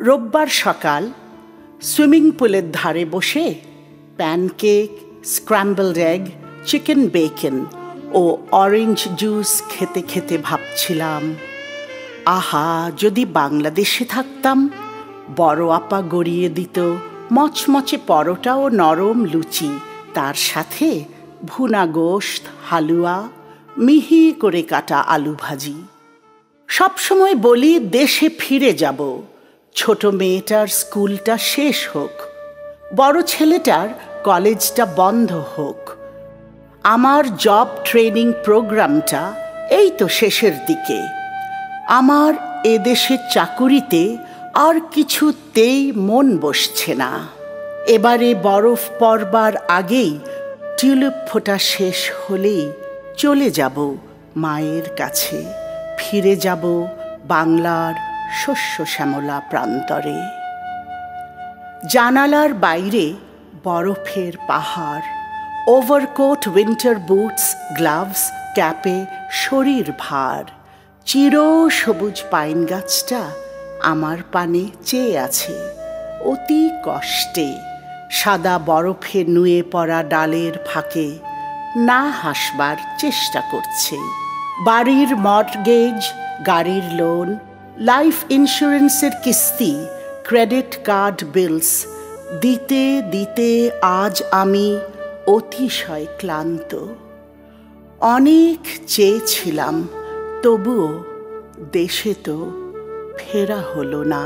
রোববার সকাল সুইমিং পুলের ধারে বসে pancake, scrambled egg, chicken bacon ও অরেঞ্জ জুস খেতে খেতে ভাবছিলাম, আহা, যদি বাংলাদেশে থাকতাম। বড় আপা গড়িয়ে দিত মচমচে পরোটা ও নরম লুচি, তার সাথে ভুনা গোশত, হালুয়া, মিহি করে কাটা আলু ভাজি। সবসময় বলি দেশে ফিরে যাব, ছোট মেয়েটার স্কুলটা শেষ হোক, বড় ছেলেটার কলেজটা বন্ধ হোক, আমার জব ট্রেনিং প্রোগ্রামটা এই তো শেষের দিকে, আমার এদেশের চাকুরিতে আর কিছুতেই মন বসছে না। এবারে বরফ পড়বার আগেই টিউলিপ ফোটা শেষ হলেই চলে যাব মায়ের কাছে, ফিরে যাব বাংলার শস্য শ্যামলা প্রান্তরে। জানালার বাইরে বরফের পাহাড়, ওভারকোট, উইন্টার বুটস, গ্লাভস, ক্যাপে শরীর ভার, চির সবুজ পাইন গাছটা আমার পানে চেয়ে আছে অতি কষ্টে, সাদা বরফে নুয়ে পড়া ডালের ফাঁকে না হাসবার চেষ্টা করছে। বাড়ির মর্টগেজ, গাড়ির লোন, লাইফ ইন্স্যুরেন্সের কিস্তি, ক্রেডিট কার্ড বিলস দিতে দিতে আজ আমি অতিশয় ক্লান্ত। অনেক চেয়েছিলাম, তবুও দেশে তো ফেরা হলো না।